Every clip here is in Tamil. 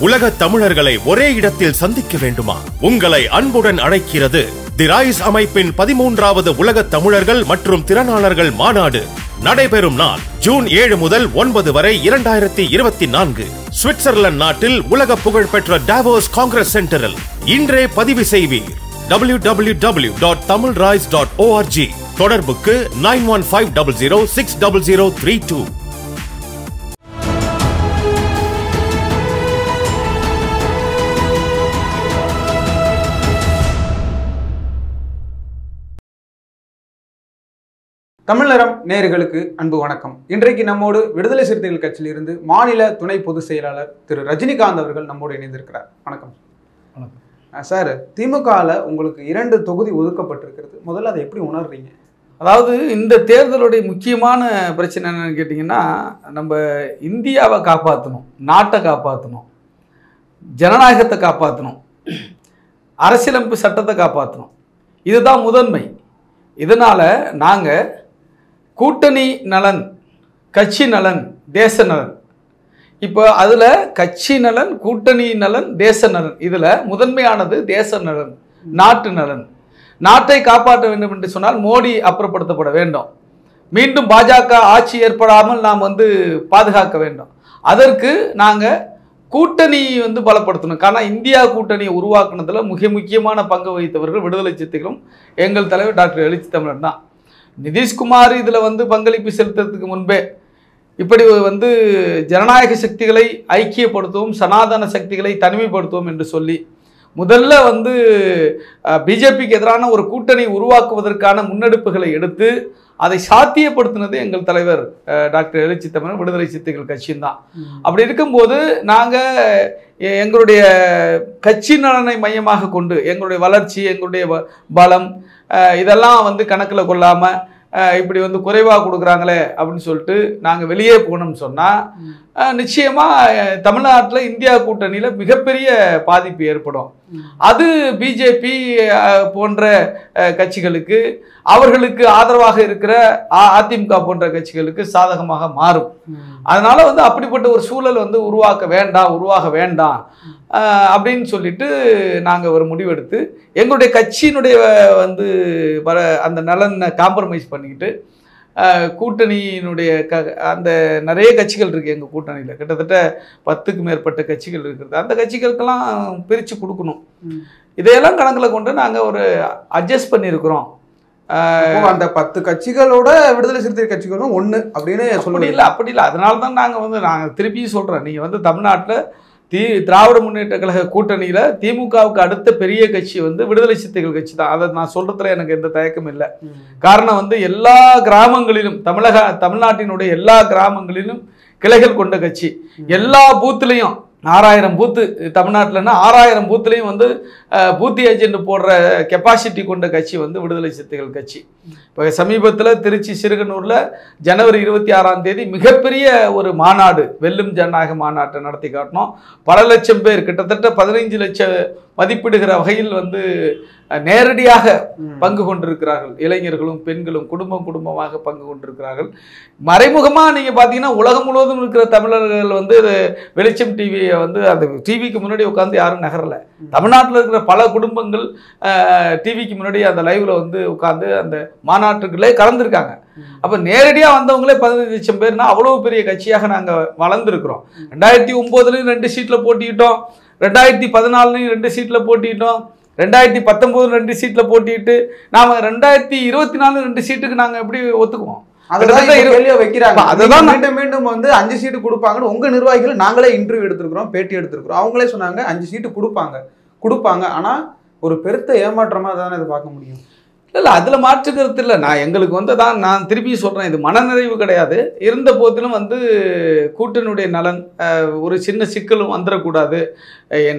உலக தமிழர்களை ஒரே இடத்தில் சந்திக்க வேண்டுமா? உங்களை அன்புடன் அழைக்கிறது தி ரைஸ் அமைப்பின் 13வது உலக தமிழர்கள் மற்றும் திறனாளர்கள் மாநாடு. நடைபெறும் நாள் ஜூன் 7 முதல் 9 வரை 2024 சுவிட்சர்லாந்து நாட்டில் உலக புகழ்பெற்ற டாவோஸ் காங்கிரஸ் சென்டரில். இன்றே பதிவு செய்வீர். www.tamilrise.org. தொடர்புக்கு 9150060032. தமிழரம் நேயர்களுக்கு அன்பு வணக்கம். இன்றைக்கு நம்மோடு விடுதலை சிறுத்தைகள் கட்சியிலிருந்து மாநில துணை பொதுச் செயலாளர் திரு ரஜினிகாந்த் அவர்கள் நம்மோடு இணைந்திருக்கிறார். வணக்கம். வணக்கம் சார். திமுகவில் உங்களுக்கு 2 தொகுதி ஒதுக்கப்பட்டிருக்கிறது. முதல்ல அதை எப்படி உணர்றீங்க? அதாவது இந்த தேர்தலுடைய முக்கியமான பிரச்சனை என்னன்னு கேட்டிங்கன்னா, நம்ம இந்தியாவை காப்பாற்றணும், நாட்டை காப்பாற்றணும், ஜனநாயகத்தை காப்பாற்றணும், அரசியலமைப்பு சட்டத்தை காப்பாற்றணும். இதுதான் முதன்மை. இதனால் நாங்கள் கூட்டணி நலன், கட்சி நலன், தேச நலன், இப்போ அதில் கட்சி நலன், கூட்டணி நலன், தேச நலன், இதில் முதன்மையானது தேச நலன், நாட்டு நலன். நாட்டை காப்பாற்ற வேண்டும் என்று சொன்னால் மோடி அப்புறப்படுத்தப்பட வேண்டும். மீண்டும் பாஜக ஆட்சி ஏற்படாமல் நாம் பாதுகாக்க வேண்டும். அதற்கு நாங்கள் கூட்டணி பலப்படுத்தணும். காரணம் இந்தியா கூட்டணியை உருவாக்குனதில் முக்கியமான பங்கு வகித்தவர்கள் விடுதலை சிறுத்தைகளும் எங்கள் தலைவர் டாக்டர் எழுச்சி தமிழன் தான். நிதிஷ்குமார் இதில் பங்களிப்பு செலுத்துறதுக்கு முன்பே இப்படி ஜனநாயக சக்திகளை ஐக்கியப்படுத்துவோம், சனாதன சக்திகளை தனிமைப்படுத்துவோம் என்று சொல்லி முதல்ல பிஜேபிக்கு எதிரான ஒரு கூட்டணி உருவாக்குவதற்கான முன்னெடுப்புகளை எடுத்து அதை சாத்தியப்படுத்தினது எங்கள் தலைவர் டாக்டர் எழுச்சி தமிழன் விடுதலை சிறுத்தைகள் கட்சியும் தான். அப்படி இருக்கும்போது நாங்கள் எங்களுடைய கட்சி நலனை மையமாக கொண்டு எங்களுடைய வளர்ச்சி, எங்களுடைய பலம் இதெல்லாம் கணக்கில் கொள்ளாமல் இப்படி குறைவாக கொடுக்குறாங்களே அப்படின்னு சொல்லிட்டு நாங்கள் வெளியே போனோம்னு சொன்னால் நிச்சயமாக தமிழ்நாட்டில் இந்தியா கூட்டணியில் மிகப்பெரிய பாதிப்பு ஏற்படும். அது பிஜேபி போன்ற கட்சிகளுக்கு, அவர்களுக்கு ஆதரவாக இருக்கிற அதிமுக போன்ற கட்சிகளுக்கு சாதகமாக மாறும். அதனால அப்படிப்பட்ட ஒரு சூழல் உருவாக வேண்டாம் அப்படின்னு சொல்லிட்டு நாங்கள் ஒரு முடிவெடுத்து எங்களுடைய கட்சியினுடைய அந்த நலனை காம்ப்ரமைஸ் பண்ணிக்கிட்டு கூட்டணியினுடைய அந்த நிறைய கட்சிகள் இருக்குது எங்கள் கூட்டணியில். கிட்டத்தட்ட 10க்கும் மேற்பட்ட கட்சிகள் இருக்கிறது. அந்த கட்சிகளுக்கெல்லாம் பிரித்து கொடுக்கணும். இதையெல்லாம் கணக்கில் கொண்டு நாங்கள் ஒரு அட்ஜஸ்ட் பண்ணியிருக்கிறோம். அந்த 10 கட்சிகளோட விடுதலை சிறுத்தை கட்சிகளும் ஒன்று அப்படின்னு சொல்ல அப்படி இல்லை. அதனால தான் நாங்கள் திருப்பியும் சொல்கிறோம். நீங்கள் தமிழ்நாட்டில் திராவிட முன்னேற்ற கழக கூட்டணியில் திமுகவுக்கு அடுத்த பெரிய கட்சி விடுதலை சிறுத்தைகள் கட்சி தான். அதை நான் சொல்கிறதுல எனக்கு எந்த தயக்கம் இல்லை. காரணம் எல்லா கிராமங்களிலும் தமிழ்நாட்டினுடைய எல்லா கிராமங்களிலும் கிளைகள் கொண்ட கட்சி. எல்லா பூத்துலேயும் 6000 பூத்து தமிழ்நாட்டில்னா 6000 பூத்துலேயும் பூத்தி ஏஜென்ட் போடுற கெப்பாசிட்டி கொண்ட கட்சி விடுதலை சிறுத்தைகள் கட்சி. இப்போ சமீபத்தில் திருச்சி சிறுகனூரில் ஜனவரி 26ஆம் தேதி மிகப்பெரிய ஒரு மாநாடு, வெல்லும் ஜனநாயக மாநாட்டை நடத்தி காட்டினோம். பல லட்சம் பேர், கிட்டத்தட்ட 15 லட்சம் மதிப்பிடுகிற வகையில் நேரடியாக பங்கு கொண்டிருக்கிறார்கள். இளைஞர்களும் பெண்களும் குடும்பமாக பங்கு கொண்டிருக்கிறார்கள். மறைமுகமாக நீங்கள் பார்த்தீங்கன்னா உலகம் முழுவதும் இருக்கிற தமிழர்கள் வெளிச்சம் டிவியை அந்த டிவிக்கு முன்னாடி உட்காந்து யாரும் நகரலை. தமிழ்நாட்டில் இருக்கிற பல குடும்பங்கள் டிவிக்கு முன்னாடி அந்த லைவ்ல உட்காந்து அந்த மாநாட்டுகளே கலந்துருக்காங்க. அப்போ நேரடியாக வந்தவங்களே 15 லட்சம் பேர்னா அவ்வளோ பெரிய கட்சியாக நாங்கள் வளர்ந்துருக்கிறோம். 2009 2 சீட்டில் போட்டிக்கிட்டோம், 2014 2 சீட்டில் போட்டிக்கிட்டோம், 2019 2 சீட்டில் போட்டிட்டு நாம 2024 2 சீட்டுக்கு நாங்கள் எப்படி ஒத்துக்குவோம்? அதுதான் மீண்டும் 5 சீட்டு கொடுப்பாங்கன்னு உங்க நிர்வாகிகள் நாங்களே இன்டர்வியூ எடுத்திருக்கிறோம், பேட்டி எடுத்திருக்கிறோம். அவங்களே சொன்னாங்க 5 சீட்டு கொடுப்பாங்க. ஆனா ஒரு பெருத்த ஏமாற்றமா தானே இதை பார்க்க முடியும். இல்லை, அதில் மாற்றுக்கிறது இல்லை. எங்களுக்கு நான் திருப்பி சொல்கிறேன், இது மனநிறைவு கிடையாது. இருந்த போதிலும் கூட்டணியுடைய நலன் ஒரு சின்ன சிக்கலும் வந்துடக்கூடாது.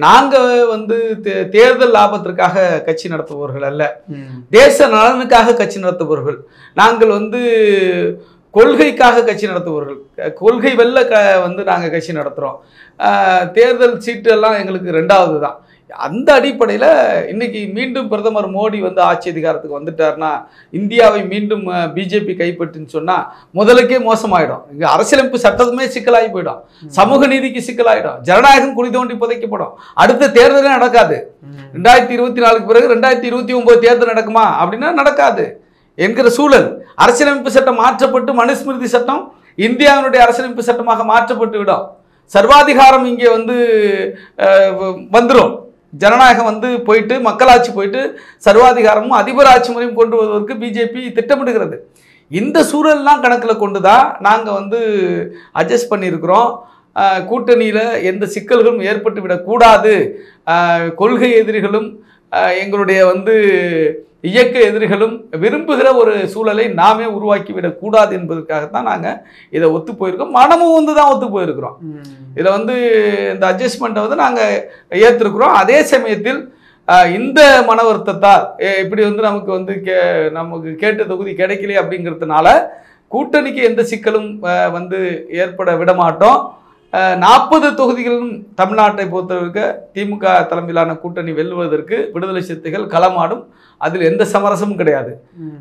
நாங்கள் தேர்தல் லாபத்திற்காக கட்சி நடத்துபவர்கள் அல்ல, தேச நலனுக்காக கட்சி நடத்துபவர்கள். நாங்கள் கொள்கைக்காக கட்சி நடத்துபவர்கள். கொள்கை வெல்ல நாங்கள் கட்சி நடத்துகிறோம். தேர்தல் சீட்டு எல்லாம் எங்களுக்கு 2வது தான். அந்த அடிப்படையில் இன்னைக்கு மீண்டும் பிரதமர் மோடி வந்து ஆட்சி அதிகாரத்துக்கு வந்துட்டார்னா இந்தியாவை மீண்டும் பிஜேபி கைப்பற்றுன்னு சொன்னால் முதலுக்கே மோசமாயிடும். இங்கே அரசியலமைப்பு சட்டமே சிக்கலாகி போயிடும், சமூக நீதிக்கு சிக்கலாயிடும், ஜனநாயகம் குழி தோண்டி புதைக்கப்படும், அடுத்த தேர்தலே நடக்காது. 2024 பிறகு 2029 தேர்தல் நடக்குமா அப்படின்னா நடக்காது என்கிற சூழல். அரசியலமைப்பு சட்டம் மாற்றப்பட்டு மனுஸ்மிருதி சட்டம் இந்தியாவினுடைய அரசியலமைப்பு சட்டமாக மாற்றப்பட்டு விடும். சர்வாதிகாரம் இங்கே வந்து வந்துடும். ஜனநாயகம் வந்து போயிட்டு மக்களாட்சி போயிட்டு சர்வாதிகாரமும் அதிபர் ஆட்சி முறையும் கொண்டு வருவதற்கு பிஜேபி திட்டமிடுகிறது. இந்த சூழல்லாம் கணக்கில் கொண்டு தான் நாங்கள் வந்து அட்ஜஸ்ட் பண்ணியிருக்கிறோம். கூட்டணியில் எந்த சிக்கல்களும் ஏற்பட்டு விடக்கூடாது, கொள்கை எதிரிகளும் எங்களுடைய வந்து இயக்க எதிரிகளும் விரும்புகிற ஒரு சூழலை நாமே உருவாக்கி விடக்கூடாது என்பதற்காகத்தான் நாங்கள் இதை ஒத்து போயிருக்கோம். மனமும் வந்து தான் ஒத்து போயிருக்கிறோம். இதில் வந்து இந்த அட்ஜஸ்ட்மெண்ட்டை வந்து நாங்கள் ஏற்றிருக்கிறோம். அதே சமயத்தில் இந்த மன வருத்தத்தால் இப்படி வந்து நமக்கு கேட்ட தொகுதி கிடைக்கலையே அப்படிங்கிறதுனால கூட்டணிக்கு எந்த சிக்கலும் வந்து ஏற்பட விடமாட்டோம். 40 தொகுதிகளும் தமிழ்நாட்டை பொறுத்தவரைக்கு திமுக தலைமையிலான கூட்டணி வெல்வதற்கு விடுதலை சிறுத்தைகள் களமாடும். அதில் எந்த சமரசமும் கிடையாது.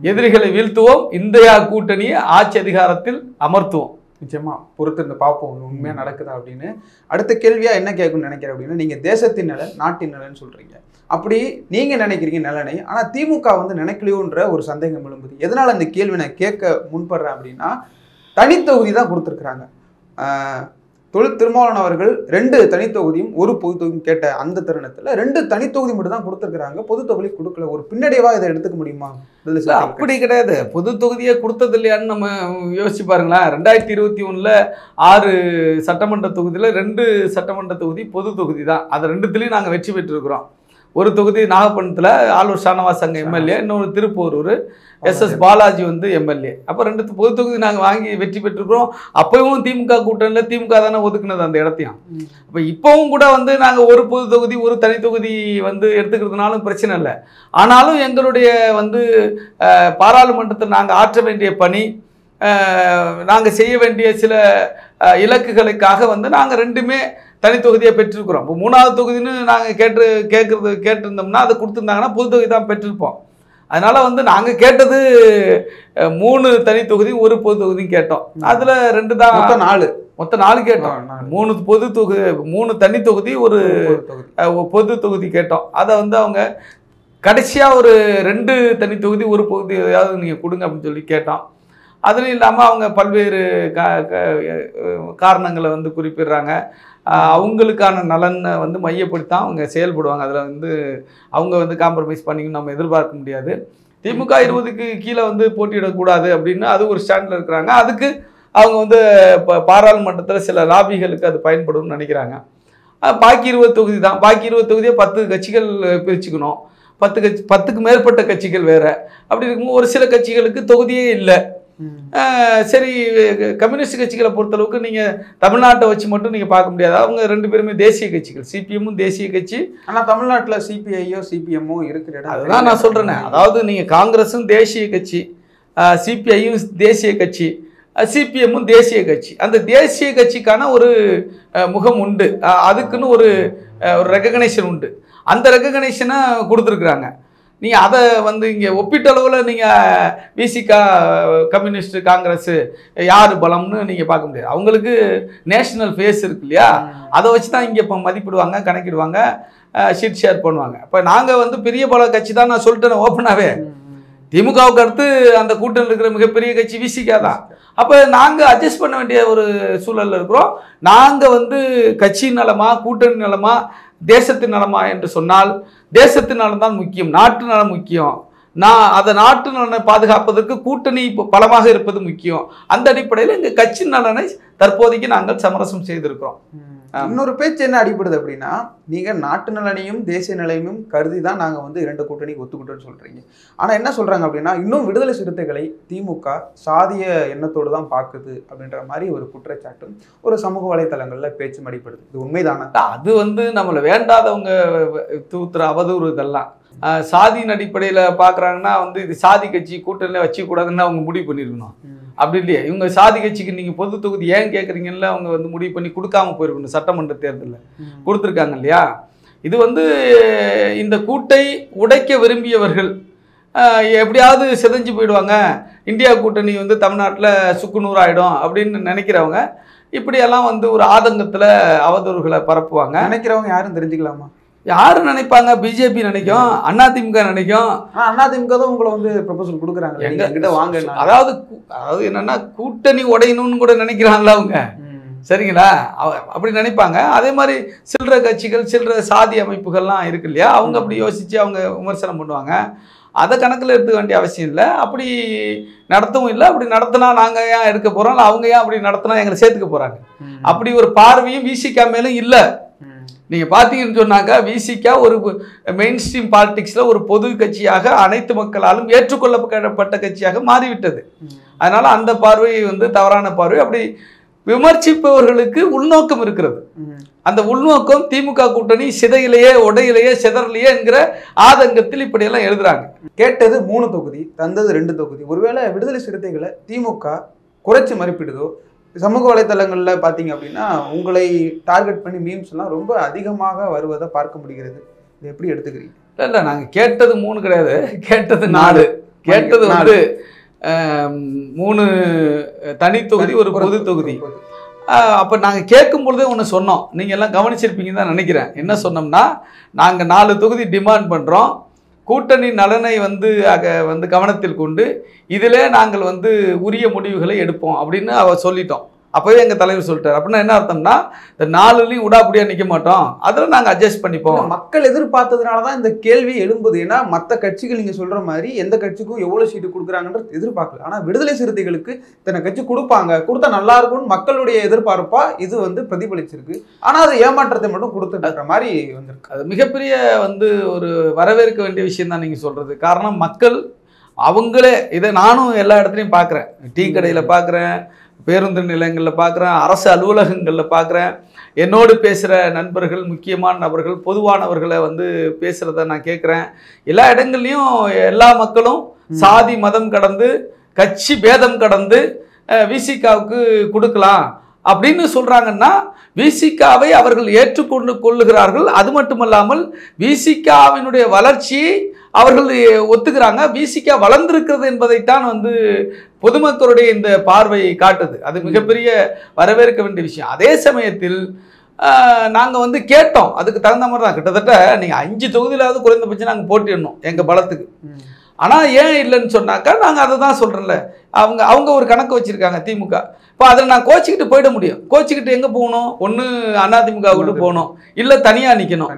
எதிரிகளை வீழ்த்துவோம், இந்தியா கூட்டணியை ஆட்சி அதிகாரத்தில் அமர்த்துவோம். நிச்சயமா பொறுத்திருந்து பார்ப்போம் உண்மையாக நடக்குதா அப்படின்னு. அடுத்த கேள்வியாக என்ன கேட்கணும்னு நினைக்கிறேன் அப்படின்னா, நீங்கள் தேசத்தின் நலன் நாட்டின் நலன் சொல்கிறீங்க. அப்படி நீங்கள் நினைக்கிறீங்க நலனை, ஆனால் திமுக வந்து நினைக்கலையோன்ற ஒரு சந்தேகம் எழும்புது. எதனால் அந்த கேள்வி நான் கேட்க முன்படுறேன் அப்படின்னா, தனித்தொகுதி தான் கொடுத்துருக்குறாங்க. தொல் திருமாவளவன் அவர்கள் 2 தனித்தொகுதியும் 1 பொது தொகுதியும் கேட்ட அந்த தருணத்தில் 2 தனித்தொகுதி மட்டும் தான் கொடுத்துருக்குறாங்க, பொது தொகுதி கொடுக்கல. ஒரு பின்னடைவாக இதை எடுத்துக்க முடியுமா? அப்படி கிடையாது. பொது தொகுதியை கொடுத்தது இல்லையான்னு நம்ம யோசிச்சு பாருங்களேன். 2021 6 சட்டமன்ற தொகுதியில் 2 சட்டமன்ற தொகுதி பொது தொகுதி தான். அது 2த்துலேயும் நாங்கள் வெற்றி பெற்றிருக்கிறோம். ஒரு தொகுதி நாகப்பட்டினத்தில் ஆலூர் ஷானவாஸ் அங்கே எம்எல்ஏ, இன்னொரு திருப்பூரூர் SS பாலாஜி வந்து எம்எல்ஏ. அப்போ 2 பொது தொகுதி நாங்கள் வாங்கி வெற்றி பெற்றிருக்கிறோம். அப்பவும் திமுக கூட்டணியில் திமுக தானே ஒதுக்குனது அந்த இடத்தையும். அப்போ இப்போவும் கூட வந்து நாங்கள் ஒரு பொது தொகுதி ஒரு தனி தொகுதி வந்து எடுத்துக்கிறதுனாலும் பிரச்சனை இல்லை. ஆனாலும் எங்களுடைய வந்து பாராளுமன்றத்தில் நாங்கள் ஆற்ற வேண்டிய பணி, நாங்கள் செய்ய வேண்டிய சில இலக்குகளுக்காக வந்து நாங்கள் 2மே தனி தொகுதியை பெற்றிருக்கிறோம். இப்போ 3வது தொகுதின்னு நாங்கள் கேட்டிருந்தோம்னா அதை கொடுத்துருந்தாங்கன்னா பொது தொகுதி தான் பெற்றிருப்போம். அதனால் வந்து நாங்கள் கேட்டது 3 தனி தொகுதி 1 பொது தொகுதியும் கேட்டோம். அதில் 2 தான், மொத்தம் 4 கேட்டோம். 3 பொது தொகுதி 3 தனி தொகுதி 1 பொது தொகுதி கேட்டோம். அதை வந்து அவங்க கடைசியாக ஒரு 2 தனி தொகுதி 1 பகுதி ஏதாவது நீங்கள் கொடுங்க அப்படின்னு சொல்லி கேட்டோம். அதுவும் இல்லாமல் அவங்க பல்வேறு காரணங்களை வந்து குறிப்பிடுறாங்க. அவங்களுக்கான நலனை வந்து மையப்படுத்தான் அவங்க செயல்படுவாங்க. அதில் வந்து அவங்க வந்து காம்ப்ரமைஸ் பண்ணிக்கணும் நம்ம எதிர்பார்க்க முடியாது. திமுக 20க்கு கீழே வந்து போட்டியிடக்கூடாது அப்படின்னு அது ஒரு ஸ்டாண்டில் இருக்கிறாங்க. அதுக்கு அவங்க வந்து இப்போ பாராளுமன்றத்தில் சில லாபிகளுக்கு அது பயன்படும்னு நினைக்கிறாங்க. பாக்கி 20 தொகுதி தான். பாக்கி 20 தொகுதியை 10 கட்சிகள் பிரிச்சுக்கணும். 10க்கு மேற்பட்ட கட்சிகள் வேறு. அப்படி இருக்கும்போது ஒரு சில கட்சிகளுக்கு தொகுதியே இல்லை. சரி, கம்யூனிஸ்ட் கட்சிகளை பொறுத்தளவுக்கு நீங்கள் தமிழ்நாட்டை வச்சு மட்டும் நீங்கள் பார்க்க முடியாது. அவங்க 2 பேருமே தேசிய கட்சிகள். சிபிஎம்மும் தேசிய கட்சி. ஆனால் தமிழ்நாட்டில் சிபிஐயோ சிபிஎம்மோ இருக்கிற இடம் அதுதான் நான் சொல்கிறேனே. அதாவது நீங்கள் காங்கிரஸும் தேசிய கட்சி, சிபிஐயும் தேசிய கட்சி, சிபிஎம்மும் தேசிய கட்சி. அந்த தேசிய கட்சிக்கான ஒரு முகம் உண்டு, அதுக்குன்னு ஒரு ரெகக்னேஷன் உண்டு. அந்த ரெகக்னேஷனை கொடுத்துருக்குறாங்க. நீங்கள் அதை வந்து இங்கே ஒப்பீட்டளவில் நீங்கள் விசிகா, கம்யூனிஸ்ட், காங்கிரஸ் யார் பலம்னு நீங்கள் பார்க்க முடியாது. அவங்களுக்கு நேஷனல் ஃபேஸ் இருக்கு இல்லையா, அதை வச்சு தான் இங்கே இப்போ மதிப்பிடுவாங்க, கணக்கிடுவாங்க, ஷீட் ஷேர் பண்ணுவாங்க. இப்போ நாங்கள் வந்து பெரிய பல கட்சி தான், நான் சொல்லிட்டேன் ஓப்பனாகவே. திமுகவுக்கு அடுத்து அந்த கூட்டணியில் இருக்கிற மிகப்பெரிய கட்சி விசிகா தான். அப்போ நாங்கள் அட்ஜஸ்ட் பண்ண வேண்டிய ஒரு சூழலில் இருக்கிறோம். நாங்கள் வந்து கட்சி நலமா கூட்டணி நலமா தேசத்தின் நலமா என்று சொன்னால் தேசத்தின் நலம் தான் முக்கியம், நாட்டு நலம் முக்கியம். அதை நாட்டு நலனை பாதுகாப்பதற்கு கூட்டணி பலமாக இருப்பது முக்கியம். அந்த அடிப்படையில் எங்கள் கட்சி நலனை தற்போதைக்கு நாங்கள் சமரசம் செய்திருக்கிறோம். இன்னொரு பேச்சு என்ன அடிப்படுது அப்படின்னா, நீங்கள் நாட்டு நலனையும் தேசிய நிலையமும் கருதி தான் நாங்கள் வந்து 2 கூட்டணிக்கு ஒத்துக்கிட்டோன்னு சொல்கிறீங்க. ஆனால் என்ன சொல்கிறாங்க அப்படின்னா, இன்னும் விடுதலை சிறுத்தைகளை திமுக சாதிய எண்ணத்தோடு தான் பார்க்குது அப்படின்ற மாதிரி ஒரு குற்றச்சாட்டும் ஒரு சமூக வலைத்தளங்களில் பேச்சும் அடிப்படுது. இது உண்மைதானே? அது வந்து நம்மளை வேண்டாதவங்க தூத்துற அவதூறு. இதெல்லாம் சாதியின் அடிப்படையில் பார்க்குறாங்கன்னா வந்து இது சாதி கட்சி கூட்டணியில் வச்சுக்கூடாதுன்னு அவங்க முடிவு பண்ணியிருக்கணும். அப்படி இல்லையா? இவங்க சாதி கட்சிக்கு நீங்கள் பொது தொகுதி ஏன் கேட்குறீங்கல்ல, அவங்க வந்து முடிவு பண்ணி கொடுக்காம போயிருக்கணும். சட்டமன்ற தேர்தலில் கொடுத்துருக்காங்க இல்லையா? இது வந்து இந்த கூட்டை உடைக்க விரும்பியவர்கள் எப்படியாவது சிதைஞ்சு போயிடுவாங்க, இந்தியா கூட்டணி வந்து தமிழ்நாட்டில் சுக்குநூறாயிடும் அப்படின்னு நினைக்கிறவங்க இப்படியெல்லாம் வந்து ஒரு ஆதங்கத்தில் அவதூறுகளை பரப்புவாங்க. நினைக்கிறவங்க யாரும் தெரிஞ்சுக்கலாமா? யாரு நினைப்பாங்க? பிஜேபி நினைக்கும், அதிமுக நினைக்கும். அதிமுக தான் உங்களை வந்து ப்ரொபோசல் கொடுக்குறாங்க, எங்கிட்ட வாங்க. அதாவது என்னன்னா கூட்டணி உடையணும்னு கூட நினைக்கிறாங்களா அவங்க, சரிங்களா? அப்படி நினைப்பாங்க. அதே மாதிரி சில்லற கட்சிகள், சில்லற சாதி அமைப்புகள்லாம் இருக்கு இல்லையா, அவங்க அப்படி யோசிச்சு அவங்க விமர்சனம் பண்ணுவாங்க. அதை கணக்கில் எடுத்துக்க வேண்டிய அவசியம் இல்லை. அப்படி நடத்தவும் இல்லை. அப்படி நடத்தினா நாங்கள் ஏன் எடுக்க போகிறோம், அவங்க ஏன் அப்படி நடத்தினா எங்களை சேர்த்துக்க போகிறாங்க, அப்படி ஒரு பார்வையும் விசிகா மேலும் இல்லை. நீங்கள் பார்த்தீங்கன்னு சொன்னாக்கா விசிகா ஒரு மெயின் ஸ்ட்ரீம் பாலிடிக்ஸில் ஒரு பொது கட்சியாக அனைத்து மக்களாலும் ஏற்றுக்கொள்ளப்பட்ட கட்சியாக மாறிவிட்டது. அதனால் அந்த பார்வை வந்து தவறான பார்வை. அப்படி விமர்சிப்பவர்களுக்கு உள்நோக்கம் இருக்கிறது. அந்த உள்நோக்கம் திமுக கூட்டணி சிதையிலேயே, உடையிலேயே, சிதறலையே என்கிற ஆதங்கத்தில் இப்படியெல்லாம் எழுதுறாங்க. கேட்டது 3 தொகுதி, தந்தது 2 தொகுதி. ஒருவேளை விடுதலை சிறுத்தைகளை திமுக குறைச்சி மதிப்பிடுதோ? சமூக வலைத்தளங்களில் பார்த்தீங்க அப்படின்னா உங்களை டார்கெட் பண்ணி மீம்ஸ் எல்லாம் ரொம்ப அதிகமாக வருவதை பார்க்க முடிகிறது. இது எப்படி எடுத்துக்கிறீங்க? இல்லை, நாங்கள் கேட்டது 3 கிடையாது, கேட்டது 4. கேட்டது வந்து 3 தனி தொகுதி, ஒரு பொது தொகுதி. அப்போ நாங்கள் கேட்கும் பொழுதே ஒன்று சொன்னோம், நீங்கள் எல்லாம் கவனிச்சிருப்பீங்கன்னு தான் நினைக்கிறேன். என்ன சொன்னோம்னா, நாங்கள் 4 தொகுதி டிமாண்ட் பண்ணுறோம், கூட்டணி நலனை வந்து கவனத்தில் கொண்டு இதிலே நாங்கள் வந்து உரிய முடிவுகளை எடுப்போம் அப்படின்னு சொல்லிட்டோம். அப்போவே எங்கள் தலைவர் சொல்லிட்டார். அப்படின்னா என்ன அர்த்தம்னா, இந்த 4லையும் உடாப்படியாக நிற்க மாட்டோம், அதில் நாங்கள் அட்ஜஸ்ட் பண்ணிப்போம். மக்கள் எதிர்பார்த்ததுனால தான் இந்த கேள்வி எழும்புது. ஏன்னா மற்ற கட்சிகள் நீங்கள் சொல்கிற மாதிரி எந்த கட்சிக்கும் எவ்வளோ சீட்டு கொடுக்குறாங்கன்றது எதிர்பார்க்கல. ஆனால் விடுதலை சிறுத்தைகளுக்கு இத்தனை கட்சி கொடுப்பாங்க, கொடுத்தா நல்லா இருக்கும்னு மக்களுடைய எதிர்பார்ப்பா இது வந்து பிரதிபலிச்சிருக்கு. ஆனால் அது ஏமாற்றத்தை மட்டும் கொடுத்துட்டு மாதிரி வந்திருக்கு. அது மிகப்பெரிய வந்து ஒரு வரவேற்க வேண்டிய விஷயம் தான் நீங்கள் சொல்கிறது. காரணம், மக்கள் அவங்களே இதை நானும் எல்லா இடத்துலையும் பார்க்குறேன். டீ கடையில் பார்க்குறேன், பேருந்து நிலையங்களில் பார்க்குறேன், அரசு அலுவலகங்களில் பார்க்குறேன். என்னோடு பேசுகிற நண்பர்கள், முக்கியமான நபர்கள், பொதுவானவர்களை வந்து பேசுகிறத நான் கேட்குறேன். எல்லா இடங்கள்லையும் எல்லா மக்களும் சாதி மதம் கடந்து, கட்சி பேதம் கடந்து விசிகாவுக்கு கொடுக்கலாம் அப்படின்னு சொல்கிறாங்கன்னா விசிகாவை அவர்கள் ஏற்றுக்கொண்டு கொள்ளுகிறார்கள். அது மட்டுமல்லாமல் விசிகாவினுடைய வளர்ச்சியை அவர்கள் ஒத்துக்கிறாங்க. விசிகா வளர்ந்திருக்கிறது என்பதைத்தான் வந்து பொதுமக்களுடைய இந்த பார்வை காட்டுது. அது மிகப்பெரிய வரவேற்க வேண்டிய விஷயம். அதே சமயத்தில் நாங்கள் வந்து கேட்டோம், அதுக்கு தகுந்த மாதிரி தான். கிட்டத்தட்ட நீங்கள் 5 தொகுதியிலாவது குறைந்தபட்சம் நாங்கள் போட்டிடணும் எங்கள் பலத்துக்கு. ஆனால் ஏன் இல்லைன்னு சொன்னாக்கா, நாங்கள் அதை தான் சொல்கிறோம்ல, அவங்க ஒரு கணக்கு வச்சுருக்காங்க திமுக. இப்போ அதில் நான் கோச்சிக்கிட்டு போயிட முடியும். கோச்சிக்கிட்டு எங்கே போகணும்? ஒன்று அதிமுக விட்டு போகணும், இல்லை தனியாக நிற்கணும்.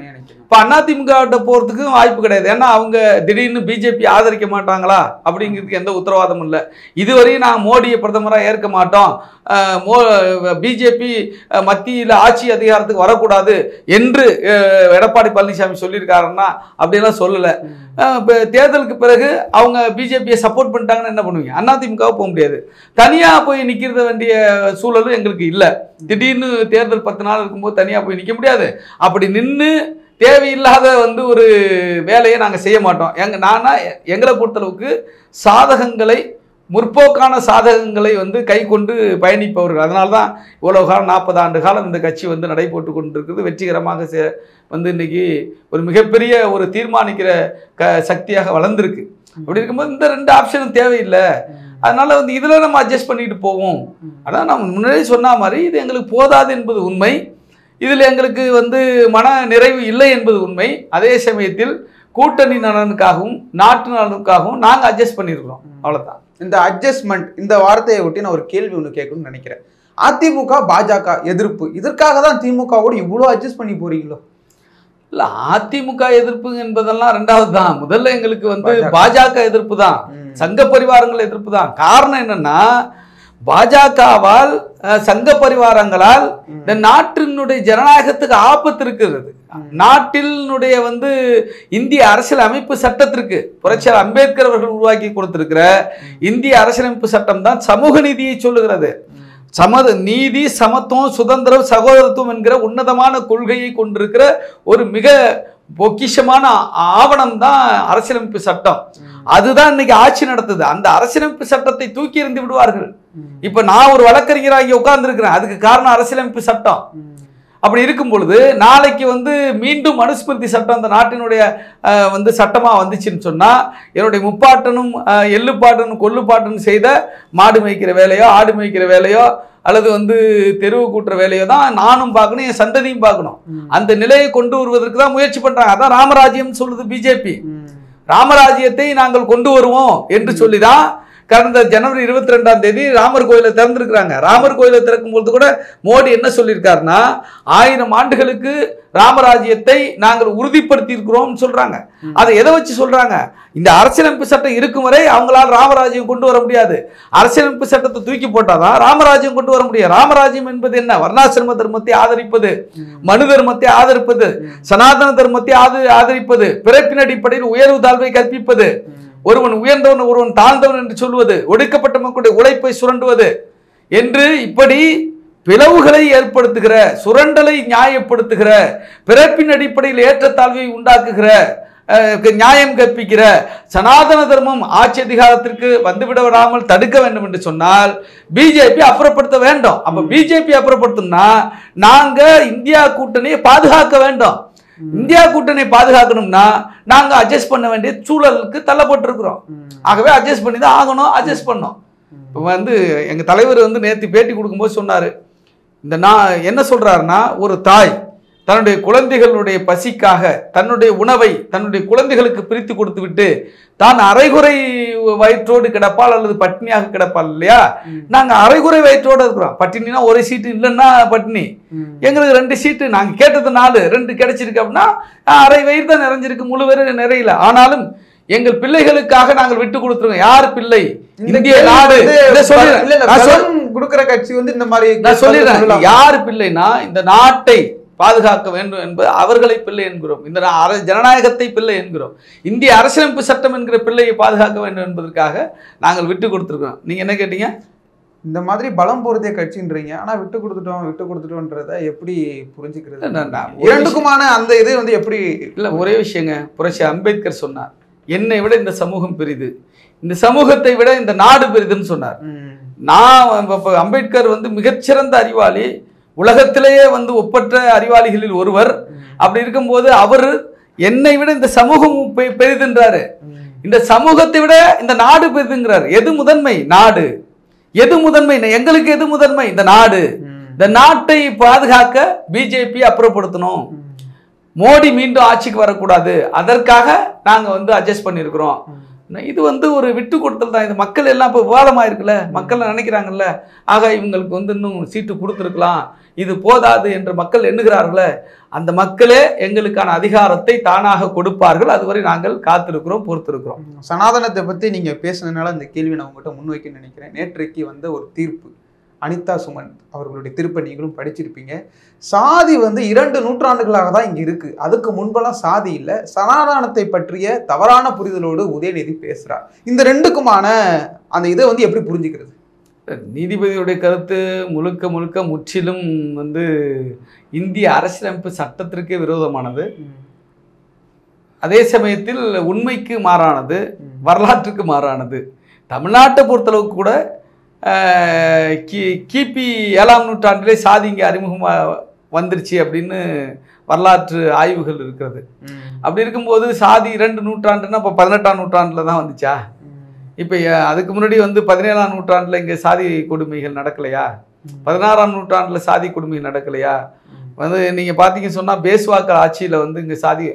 இப்போ அதிமுக கிட்ட போகிறதுக்கும் வாய்ப்பு கிடையாது. ஏன்னா அவங்க திடீர்னு பிஜேபி ஆதரிக்க மாட்டாங்களா அப்படிங்கிறதுக்கு எந்த உத்தரவாதமும் இல்லை. இதுவரையும் நான் மோடியை பிரதமராக ஏற்க மாட்டோம், பிஜேபி மத்தியில் ஆட்சி அதிகாரத்துக்கு வரக்கூடாது என்று எடப்பாடி பழனிசாமி சொல்லியிருக்காருன்னா அப்படியெல்லாம் சொல்லலை. இப்போ தேர்தலுக்கு பிறகு அவங்க பிஜேபியை சப்போர்ட் பண்ணிட்டாங்கன்னு என்ன பண்ணுவீங்க? அதிமுகவை போக முடியாது. தனியாக போய் நிற்கிறத வேண்டிய சூழலும் எங்களுக்கு இல்லை. திடீர்னு தேர்தல் 10 நாள் இருக்கும்போது தனியாக போய் நிற்க முடியாது. அப்படி நின்று தேவையில்லாத வந்து ஒரு வேலையை நாங்கள் செய்ய மாட்டோம். எங்களை பொறுத்தளவுக்கு சாதகங்களை, முற்போக்கான சாதகங்களை வந்து கை கொண்டு பயணிப்பவர்கள். அதனால தான் இவ்வளவு காலம் 40 ஆண்டு காலம் இந்த கட்சி வந்து நடைபெற்று கொண்டிருக்கிறது. வெற்றிகரமாக வந்து இன்னைக்கு ஒரு மிகப்பெரிய ஒரு தீர்மானிக்கிற சக்தியாக வளர்ந்துருக்கு. அப்படி இருக்கும்போது இந்த 2 ஆப்ஷனும் தேவையில்லை. அதனால வந்து இதில் நம்ம அட்ஜஸ்ட் பண்ணிட்டு போவோம். அதான் நம்ம முன்னாடி சொன்ன மாதிரி இது எங்களுக்கு போதாது என்பது உண்மை. இதில் எங்களுக்கு வந்து மன நிறைவு இல்லை என்பது உண்மை. அதே சமயத்தில் கூட்டணி நலனுக்காகவும் நாட்டு நலனுக்காகவும் நாங்கள் அட்ஜஸ்ட் பண்ணியிருக்கிறோம். அவ்வளோதான். இந்த அட்ஜஸ்ட்மெண்ட் இந்த வார்த்தையை ஒட்டி நான் ஒரு கேள்வி ஒன்று கேட்கணும்னு நினைக்கிறேன். அதிமுக பாஜக எதிர்ப்பு, இதற்காக தான் திமுகவோடு இவ்வளோ அட்ஜஸ்ட் பண்ணி போறீங்களோ? இல்லை, அதிமுக எதிர்ப்பு என்பதெல்லாம் 2வது தான். முதல்ல எங்களுக்கு வந்து பாஜக எதிர்ப்பு தான், சங்க பரிவாரங்கள் எதிர்ப்பு தான். காரணம் என்னன்னா, பாஜகவால் சங்க பரிவாரங்களால் இந்த நாட்டினுடைய ஜனநாயகத்துக்கு ஆபத்து இருக்கிறது. நாட்டினுடைய வந்து இந்திய அரசியல் அமைப்பு சட்டத்திற்கு புரட்சியாளர் அம்பேத்கர் அவர்கள் உருவாக்கி கொடுத்திருக்கிற இந்திய அரசியலமைப்பு சட்டம் தான் சமூக நீதியை சொல்லுகிறது. நீதி, சமத்துவம், சுதந்திரம், சகோதரத்துவம் என்கிற உன்னதமான கொள்கையை கொண்டிருக்கிற ஒரு மிக பொக்கிஷமான ஆவணம் தான் அரசியலமைப்பு சட்டம். அதுதான் இன்னைக்கு ஆட்சி நடத்துது. அந்த அரசியலமைப்பு சட்டத்தை தூக்கி எறிந்து விடுவார்கள். இப்ப நான் ஒரு வழக்கறிஞராக இங்க உட்கார்ந்து இருக்கிறேன், அதுக்கு காரணம் அரசியலமைப்பு சட்டம். அப்படி இருக்கும் பொழுது நாளைக்கு வந்து மீண்டும் மனுஸ்மிருதி சட்டம் அந்த நாட்டினுடைய வந்து சட்டமாக வந்துச்சுன்னு சொன்னால் என்னுடைய முப்பாட்டனும் எள்ளுப்பாட்டனும் கொள்ளுப்பாட்டனும் செய்த மாடு மேய்க்கிற வேலையோ ஆடு மேய்க்கிற வேலையோ அல்லது வந்து தெருவு கூட்டுற வேலையோ தான் நானும் பார்க்கணும், என் சந்ததியும் பார்க்கணும். அந்த நிலையை கொண்டு வருவதற்கு தான் முயற்சி பண்றாங்க. அதான் ராமராஜ்யம் சொல்லுது பிஜேபி. ராமராஜ்யத்தை நாங்கள் கொண்டு வருவோம் என்று சொல்லிதான் கடந்த ஜனவரி 22 ராமர் கோயிலை திறந்திருக்கிறாங்க. ராமர் கோயிலை திறக்கும் பொழுது கூட மோடி என்ன சொல்லியிருக்காருன்னா 1000 ஆண்டுகளுக்கு ராமராஜ்யத்தை நாங்கள் உறுதிப்படுத்தி இருக்கிறோம் சொல்றாங்க. அதை எதை வச்சு சொல்றாங்க? இந்த அரசியலமைப்பு சட்டம் இருக்கும் வரை அவங்களால் ராமராஜ்யம் கொண்டு வர முடியாது. அரசியலமைப்பு சட்டத்தை தூக்கி போட்டாதான் ராமராஜ்யம் கொண்டு வர முடியும். ராமராஜ்யம் என்பது என்ன? வர்ணாசிரம தர்மத்தை ஆதரிப்பது, மனு தர்மத்தை ஆதரிப்பது, சனாதன தர்மத்தை ஆதரிப்பது, பிறப்பின் அடிப்படையில் உயர்வு தாழ்வை கற்பிப்பது, ஒருவன் உயர்ந்தவன் ஒருவன் தாழ்ந்தவன் என்று சொல்வது, ஒடுக்கப்பட்ட மக்களுடைய உழைப்பை சுரண்டுவது என்று இப்படி பிளவுகளை ஏற்படுத்துகிற, சுரண்டலை நியாயப்படுத்துகிற, பிறப்பின் அடிப்படையில் ஏற்றத்தாழ்வை உண்டாக்குகிற, நியாயம் கற்பிக்கிற சனாதன தர்மம் ஆட்சி அதிகாரத்திற்கு வந்துவிட விடாமல் தடுக்க வேண்டும் என்று சொன்னால் பிஜேபி அப்புறப்படுத்த வேண்டும். அப்ப பிஜேபி அப்புறப்படுத்தணும்னா நாங்க இந்தியா கூட்டணியை பாதுகாக்க வேண்டும். இந்தியா கூட்டணி பாதுகாக்கணும்னா நாங்க அட்ஜஸ்ட் பண்ண வேண்டிய சூழலுக்கு தள்ளப்பட்டிருக்கிறோம். ஆகவே அட்ஜஸ்ட் பண்ணி தான் ஆகணும், அட்ஜஸ்ட் பண்ணோம். இப்போ வந்து எங்க தலைவர் வந்து நேற்று பேட்டி கொடுக்கும்போது சொன்னாரு, இந்த நான் என்ன சொல்றாருன்னா, ஒரு தாய் தன்னுடைய குழந்தைகளுடைய பசிக்காக தன்னுடைய உணவை தன்னுடைய குழந்தைகளுக்கு பிரித்து கொடுத்து விட்டு தான் அரைகுறை வயிற்றோடு கிடப்பால் அல்லது பட்டினியாக கிடப்பால் இல்லையா? நாங்க அரைகுறை வயிற்றோடு இருக்கிறோம். பட்டினினா ஒரு சீட்டு இல்லைன்னா பட்டினி, எங்களுக்கு 2 சீட்டு, நாங்க கேட்டது 4, 2 கிடைச்சிருக்கு அப்படின்னா அரை வயிறு தான் நிறைஞ்சிருக்கு, முழு வயிறு நிறையல. ஆனாலும் எங்கள் பிள்ளைகளுக்காக நாங்கள் விட்டு கொடுத்துருவோம். யார் பிள்ளை? இந்திய நாடு. கொடுக்கிற கட்சி வந்து இந்த மாதிரி நான் சொல்லிடுறேன். யார் பிள்ளைனா இந்த நாட்டை பாதுகாக்க வேண்டும் என்பது அவர்களை பிள்ளை என்கிறோம். இந்த ஜனநாயகத்தை பிள்ளை என்கிறோம். இந்திய அரசியலமைப்பு சட்டம் என்கிற பிள்ளையை பாதுகாக்க வேண்டும் என்பதற்காக நாங்கள் விட்டு கொடுத்துருக்கோம். நீங்க என்ன கேட்டீங்க? இந்த மாதிரி பலம் பொருத்திய கட்சின்றீங்க, ஆனா விட்டு கொடுத்துட்டோம்ன்றத எப்படி புரிஞ்சுக்கிறது? இரண்டுக்குமான அந்த இது வந்து எப்படி இல்லை, ஒரே விஷயங்க. புரட்சி அம்பேத்கர் சொன்னார், என்னை விட இந்த சமூகம் பெரிது, இந்த சமூகத்தை விட இந்த நாடு பெரிதுன்னு சொன்னார். நான் அம்பேத்கர் வந்து மிகச்சிறந்த அறிவாளி, உலகத்திலேயே வந்து ஒப்பற்ற அறிவாளிகளில் ஒருவர். அப்படி இருக்கும்போது அவர் என்னை விட இந்த சமூகம் பெரிதுன்றாரு, இந்த சமூகத்தை விட இந்த நாடு பெரிதுங்கிறார். எது முதன்மை? நாடு. எது முதன்மை? எங்களுக்கு எது முதன்மை? இந்த நாடு. இந்த நாட்டை பாதுகாக்க பிஜேபி அப்புறப்படுத்தணும், மோடி மீண்டும் ஆட்சிக்கு வரக்கூடாது, அதற்காக நாங்க வந்து அட்ஜஸ்ட் பண்ணியிருக்கிறோம். இது வந்து ஒரு விட்டு கொடுத்தல் தான். இது மக்கள் எல்லாம் இப்போ விவாதமாயிருக்குல்ல, மக்கள் நினைக்கிறாங்கல்ல, ஆக இவங்களுக்கு வந்து இன்னும் சீட்டு கொடுத்துருக்கலாம், இது போதாது என்று மக்கள் எண்ணுகிறார்களே, அந்த மக்களே எங்களுக்கான அதிகாரத்தை தானாக கொடுப்பார்கள். அதுவரை நாங்கள் காத்திருக்கிறோம், பொறுத்திருக்கிறோம். சனாதனத்தை பற்றி நீங்கள் பேசுனதுனால இந்த கேள்வி நான் உங்கள்கிட்ட முன்வைக்க நினைக்கிறேன். நேற்றைக்கு வந்த ஒரு தீர்ப்பு, அனிதா சுமன் அவர்களுடைய தீர்ப்பை நீங்களும் படிச்சிருப்பீங்க. சாதி வந்து 2 நூற்றாண்டுகளாக தான் இங்கே இருக்கு, அதுக்கு முன்பெல்லாம் சாதி இல்லை. சனாதனத்தை பற்றிய தவறான புரிதலோடு உதயநிதி பேசுகிறார். இந்த ரெண்டுக்குமான அந்த இதை வந்து எப்படி புரிஞ்சுக்கிறது? நீதிபதியுடைய கருத்து முழுக்க முழுக்க முற்றிலும் வந்து இந்திய அரசியலமைப்பு சட்டத்திற்கே விரோதமானது, அதே சமயத்தில் உண்மைக்கு மாறானது, வரலாற்றுக்கு மாறானது. தமிழ்நாட்டை பொறுத்தளவுக்கு கூட கிபி 7ஆம் நூற்றாண்டிலே சாதி இங்கே அறிமுகமாக வந்துருச்சு அப்படின்னு வரலாற்று ஆய்வுகள் இருக்கிறது. அப்படி இருக்கும்போது சாதி 2 நூற்றாண்டுன்னா இப்போ 18ஆம் நூற்றாண்டில் தான் வந்துச்சா? இப்போ அதுக்கு முன்னாடி வந்து 17ஆம் நூற்றாண்டில் இங்கே சாதி கொடுமைகள் நடக்கலையா? 16ஆம் நூற்றாண்டில் சாதி கொடுமைகள் நடக்கலையா? வந்து நீங்கள் பார்த்தீங்கன்னு சொன்னால் பேஸ்வாக்கள் ஆட்சியில் வந்து இங்கே சாதி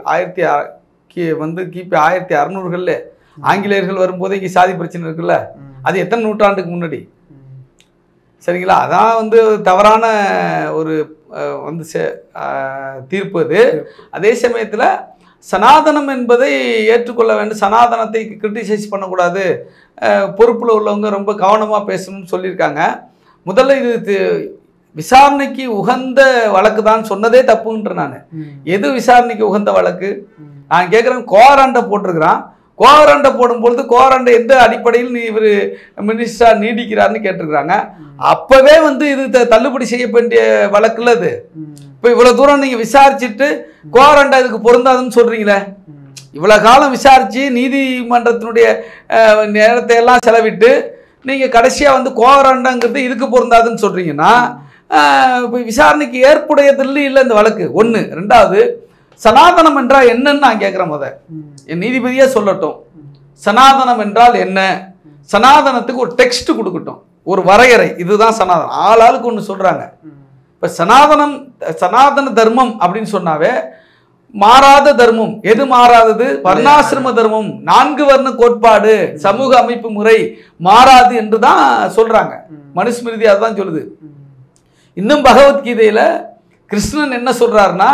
கிபி 1600களில் ஆங்கிலேயர்கள் வரும்போது இங்கே சாதி பிரச்சனை இருக்குல்ல, அது எத்தனை நூற்றாண்டுக்கு முன்னாடி? சரிங்களா? அதான் வந்து தவறான ஒரு வந்து தீர்ப்பு அது. அதே சமயத்தில் சனாதனம் என்பதை ஏற்றுக்கொள்ள வேண்டும், சனாதனத்தை கிரிட்டிசைஸ் பண்ணக்கூடாது, பொறுப்பில் உள்ளவங்க ரொம்ப கவனமாக பேசணும்னு சொல்லியிருக்காங்க. முதல்ல இது விசாரணைக்கு உகந்த வழக்கு தான் சொன்னதே தப்புன்ற நான். எது விசாரணைக்கு உகந்த வழக்கு? நான் கேட்குறேன், கோராண்டை போட்டிருக்கிறான், கோராண்டை போடும்பொழுது கோராண்டை எந்த அடிப்படையில் நீ இவர் மினிஸ்டரா நீடிக்கிறார்னு கேட்டிருக்கிறாங்க. அப்பவே வந்து இது தள்ளுபடி செய்ய வேண்டிய வழக்குல அது. இப்போ இவ்வளவு தூரம் நீங்க விசாரிச்சுட்டு கோராண்டா இதுக்கு பொருந்தாதுன்னு சொல்றீங்களே, இவ்வளவு காலம் விசாரிச்சு நீதிமன்றத்தினுடைய நேரத்தை எல்லாம் செலவிட்டு நீங்க கடைசியா வந்து கோராண்டாங்கிறது இதுக்கு பொருந்தாதுன்னு சொல்றீங்கன்னா விசாரணைக்கு ஏற்புடையதில்லை இல்லை இந்த வழக்கு. ஒன்று. ரெண்டாவது, சனாதனம் என்றால் என்னன்னு நான் கேட்குறேன். என் நீதிபதியே சொல்லட்டும், சனாதனம் என்றால் என்ன, சனாதனத்துக்கு ஒரு டெக்ஸ்ட் கொடுக்கட்டும், ஒரு வரையறை. இதுதான் சனாதனம். ஆளாளுக்கு ஒன்று சொல்றாங்க. இப்போ சனாதன தர்மம் அப்படின்னு சொன்னாவே மாறாத தர்மம். எது மாறாதது? வர்ணாசிரம தர்மம், 4 வர்ண கோட்பாடு, சமூக அமைப்பு முறை மாறாது என்று தான் சொல்றாங்க. மனுஸ்மிருதி அதுதான் சொல்லுது. இன்னும் பகவத்கீதையில கிருஷ்ணன் என்ன சொல்றாருன்னா,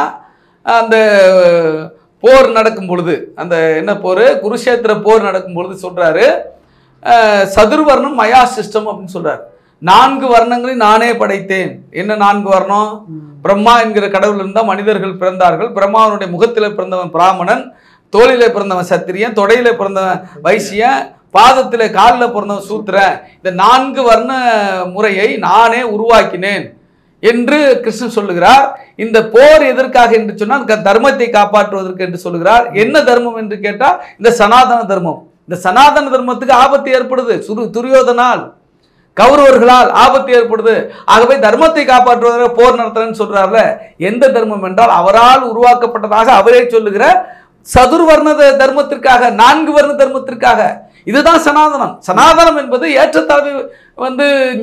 அந்த போர் நடக்கும் பொழுது, அந்த என்ன போர், குருஷேத்திர போர் நடக்கும் பொழுது சொல்றாரு, சதுர்வர்ணம் மயா சிஸ்டம் அப்படின்னு சொல்றாரு. 4 வர்ணங்களை நானே படைத்தேன். என்ன 4 வர்ணம்? பிரம்மா என்கிற கடவுள் இருந்தால் மனிதர்கள் பிறந்தார்கள். பிரம்மாவனுடைய முகத்திலே பிறந்தவன் பிராமணன், தோளிலே பிறந்தவன் சத்திரியன், தொடையிலே பிறந்தவன் வைசியன், பாதத்திலே காலில் பிறந்தவன் சூத்திரன். இந்த 4 வர்ண முறையை நானே உருவாக்கினேன் என்று கிருஷ்ணன் சொல்லுகிறார். இந்த போர் எதற்காக என்று சொன்னால் தர்மத்தை காப்பாற்றுவதற்கு என்று சொல்லுகிறார். என்ன தர்மம் என்று கேட்டால் இந்த சனாதன தர்மம். இந்த சனாதன தர்மத்துக்கு ஆபத்து ஏற்படுது. துரியோதனால், கௌரவர்களால் ஆபத்து ஏற்படுது. ஆகவே தர்மத்தை காப்பாற்றுவதற்கு போர் நடத்துறேன்னு சொல்றாருல. எந்த தர்மம் என்றால் அவரால் உருவாக்கப்பட்டதாக அவரே சொல்லுகிற சதுர்வர்ண தர்மத்திற்காக, 4 வர்ண தர்மத்திற்காக. இதுதான் சனாதனம். சனாதனம் என்பது ஏற்றத்தாழ்வை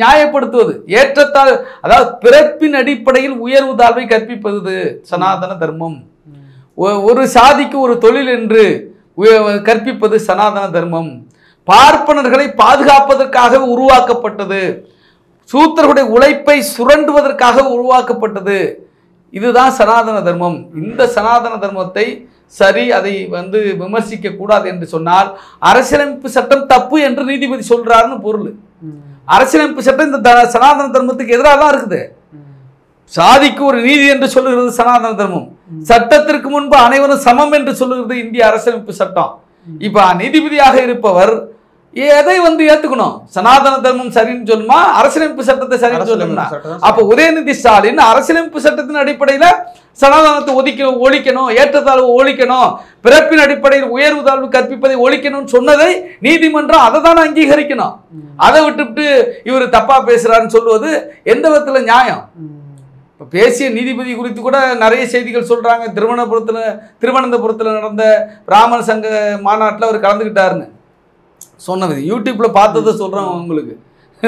நியாயப்படுத்துவது. ஏற்றத்தாழ், அதாவது பிறப்பின் அடிப்படையில் உயர்வு தாழ்வை கற்பிப்பது சனாதன தர்மம். ஒரு சாதிக்கு ஒரு தொழில் என்று கற்பிப்பது சனாதன தர்மம். பார்ப்பனர்களை பாதுகாப்பதற்காக உருவாக்கப்பட்டது. சூத்திரர்களுடைய உழைப்பை சுரண்டுவதற்காக உருவாக்கப்பட்டது. இதுதான் சனாதன தர்மம். இந்த சனாதன தர்மத்தை சரி, அதை விமர்சிக்க கூடாது என்று சொன்னால் அரசியலமைப்பு சட்டம் தப்பு என்று நீதிபதி சொல்றாருன்னு பொருள். அரசியலமைப்பு சட்டம் இந்த சனாதன தர்மத்துக்கு எதிராக தான் இருக்குது. சாதிக்கு ஒரு நீதி என்று சொல்லுகிறது சனாதன தர்மம். சட்டத்திற்கு முன்பு அனைவரும் சமம் என்று சொல்லுகிறது இந்திய அரசியலமைப்பு சட்டம். இப்ப நீதிபதியாக இருப்பவர் எதை ஏத்துக்கணும்? சனாதன தர்மம் சரின்னு சொல்லுமா, அரசியலமைப்பு சட்டத்தை சரின்னு சொல்லுமா? அப்ப உதயநிதி ஸ்டாலின் அரசியலமைப்பு சட்டத்தின் அடிப்படையில சனாதனத்தை ஒழிக்கணும், ஏற்றத்தாழ்வு ஒழிக்கணும், பிறப்பின் அடிப்படையில் உயர்வு தாழ்வு கற்பிப்பதை ஒழிக்கணும்னு சொன்னதை நீதிமன்றம் அதை தானே அங்கீகரிக்கணும். அதை விட்டுவிட்டு இவர் தப்பா பேசுறாருன்னு சொல்லுவது எந்த விதத்துல நியாயம்? பேசிய நீதிபதி குறித்து கூட நிறைய செய்திகள் சொல்றாங்க. திருவனந்தபுரத்தில் நடந்த பிராமண சங்க மாநாட்டில் அவர் கலந்துக்கிட்டாருன்னு சொன்னது யூடியூப்ல பார்த்ததை சொல்றேன் உங்களுக்கு,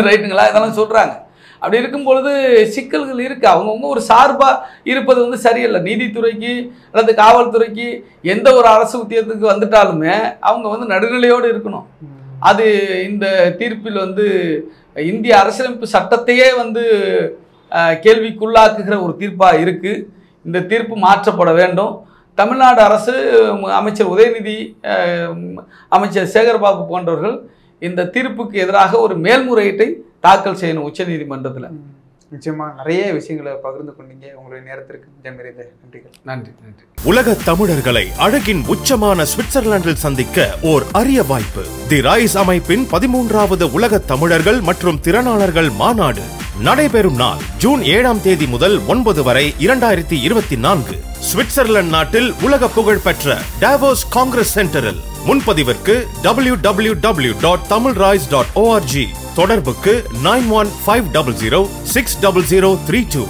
ரைட்டுங்களா? இதெல்லாம் சொல்றாங்க. அப்படி இருக்கும் பொழுது சிக்கல்கள் இருக்கு. அவங்கவுங்க ஒரு சார்பா இருப்பது சரியில்லை. நீதித்துறைக்கு அல்லது காவல்துறைக்கு எந்த ஒரு அரசு உத்தியோகத்துக்கு வந்துட்டாலுமே அவங்க நடுநிலையோடு இருக்கணும். அது இந்த தீர்ப்பில் இந்திய அரசியலமைப்பு சட்டத்தையே கேள்விக்குள்ளாக்குகிற ஒரு தீர்ப்பாக இருக்குது. இந்த தீர்ப்பு மாற்றப்பட வேண்டும். தமிழ்நாடு அரசு, அமைச்சர் உதயநிதி, அமைச்சர் சேகர்பாபு போன்றவர்கள் இந்த தீர்ப்புக்கு எதிராக ஒரு மேல்முறையீட்டை தாக்கல் செய்யணும் உச்சநீதிமன்றத்தில். நிச்சயமா நிறைய விஷயங்களை பகிர்ந்து கொண்டீங்க. உங்களுடைய நேரத்திற்கு நன்றிகள். நன்றி நன்றி. உலக தமிழர்களை அழகின் உச்சமான சுவிட்சர்லாந்தில் சந்திக்க ஓர் அரிய வாய்ப்பு. தி ரைஸ் அமைப்பின் 13வது உலக தமிழர்கள் மற்றும் திறனாளர்கள் மாநாடு நடைபெறும் நாள் ஜூன் 7ஆம் தேதி முதல் 9 வரை 2024 சுவிட்சர்லாந்து நாட்டில் உலக புகழ்பெற்ற டாவோஸ் காங்கிரஸ் சென்டரில். முன்பதிவிற்கு www.tamilrise.org. தொடர்புக்கு 9150060032.